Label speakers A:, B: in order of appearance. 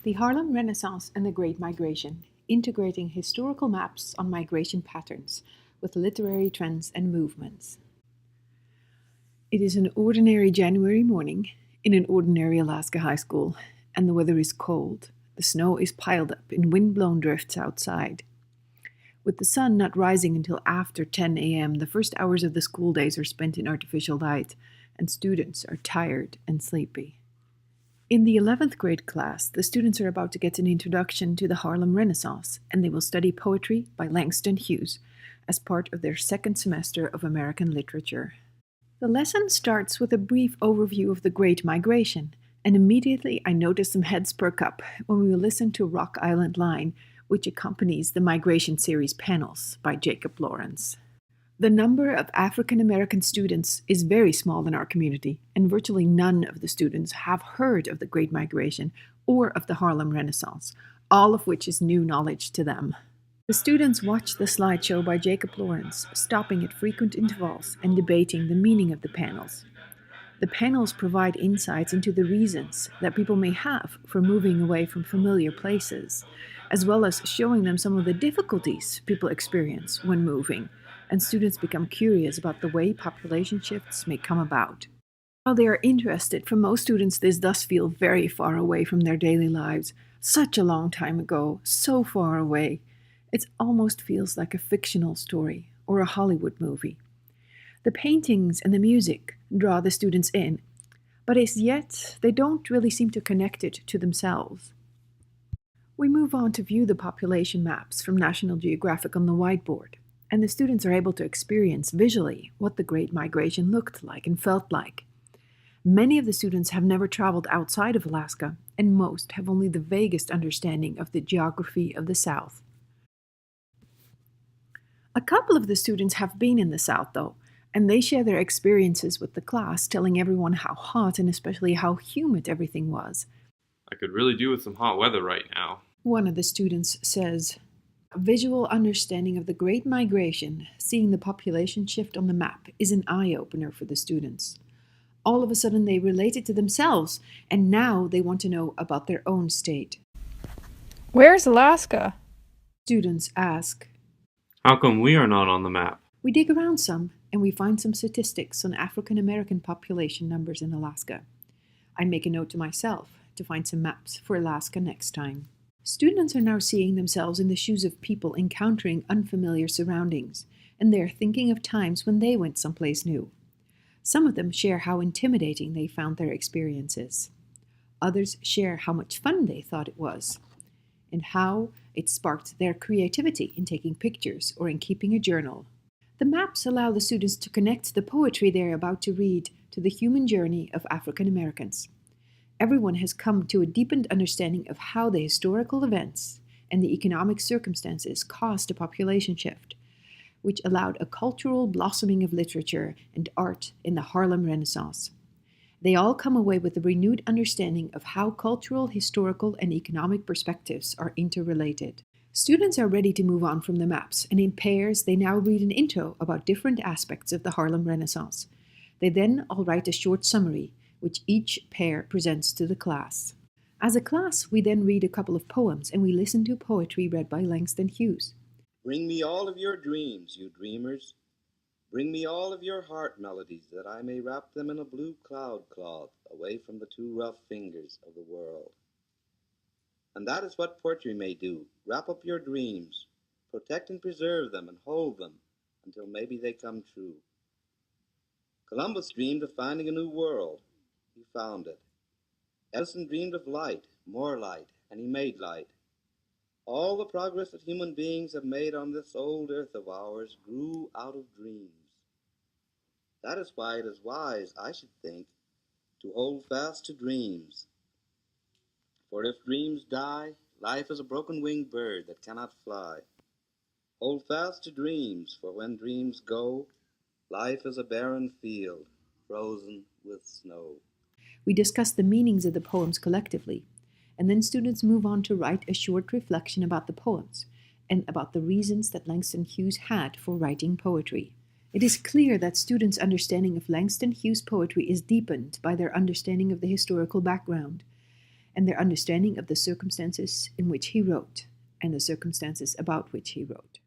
A: The Harlem Renaissance and the Great Migration, integrating historical maps on migration patterns with literary trends and movements. It is an ordinary January morning in an ordinary Alaska high school, and the weather is cold. The snow is piled up in wind-blown drifts outside. With the sun not rising until after 10 a.m., the first hours of the school days are spent in artificial light, and students are tired and sleepy. In the 11th grade class, the students are about to get an introduction to the Harlem Renaissance, and they will study poetry by Langston Hughes as part of their second semester of American literature. The lesson starts with a brief overview of the Great Migration, and immediately I notice some heads perk up when we listen to Rock Island Line, which accompanies the Migration Series panels by Jacob Lawrence. The number of African American students is very small in our community, and virtually none of the students have heard of the Great Migration or of the Harlem Renaissance, all of which is new knowledge to them. The students watch the slideshow by Jacob Lawrence, stopping at frequent intervals and debating the meaning of the panels. The panels provide insights into the reasons that people may have for moving away from familiar places, as well as showing them some of the difficulties people experience when moving, and students become curious about the way population shifts may come about. While they are interested, for most students this does feel very far away from their daily lives. Such a long time ago, so far away. It almost feels like a fictional story or a Hollywood movie. The paintings and the music draw the students in, but as yet they don't really seem to connect it to themselves. We move on to view the population maps from National Geographic on the whiteboard, and the students are able to experience visually what the Great Migration looked like and felt like. Many of the students have never traveled outside of Alaska, and most have only the vaguest understanding of the geography of the South. A couple of the students have been in the South, though, and they share their experiences with the class, telling everyone how hot and especially how humid everything was.
B: I could really do with some hot weather right now.
A: One of the students says, "A visual understanding of the Great Migration, seeing the population shift on the map, is an eye-opener for the students. All of a sudden they relate it to themselves, and now they want to know about their own state."
C: Where's Alaska?
A: Students ask.
B: How come we are not on the map?
A: We dig around some, and we find some statistics on African American population numbers in Alaska. I make a note to myself to find some maps for Alaska next time. Students are now seeing themselves in the shoes of people encountering unfamiliar surroundings, and they are thinking of times when they went someplace new. Some of them share how intimidating they found their experiences. Others share how much fun they thought it was, and how it sparked their creativity in taking pictures or in keeping a journal. The maps allow the students to connect the poetry they're about to read to the human journey of African Americans. Everyone has come to a deepened understanding of how the historical events and the economic circumstances caused a population shift, which allowed a cultural blossoming of literature and art in the Harlem Renaissance. They all come away with a renewed understanding of how cultural, historical, and economic perspectives are interrelated. Students are ready to move on from the maps, and in pairs they now read an intro about different aspects of the Harlem Renaissance. They then all write a short summary, which each pair presents to the class. As a class, we then read a couple of poems, and we listen to poetry read by Langston Hughes.
D: Bring me all of your dreams, you dreamers. Bring me all of your heart melodies, that I may wrap them in a blue cloud cloth, away from the too rough fingers of the world. And that is what poetry may do. Wrap up your dreams, protect and preserve them, and hold them until maybe they come true. Columbus dreamed of finding a new world. He found it. Edison dreamed of light, more light, and he made light. All the progress that human beings have made on this old earth of ours grew out of dreams. That is why it is wise, I should think, to hold fast to dreams. For if dreams die, life is a broken-winged bird that cannot fly. Hold fast to dreams, for when dreams go, life is a barren field, frozen with snow.
A: We discuss the meanings of the poems collectively, and then students move on to write a short reflection about the poems and about the reasons that Langston Hughes had for writing poetry. It is clear that students' understanding of Langston Hughes' poetry is deepened by their understanding of the historical background. and their understanding of the circumstances in which he wrote and the circumstances about which he wrote.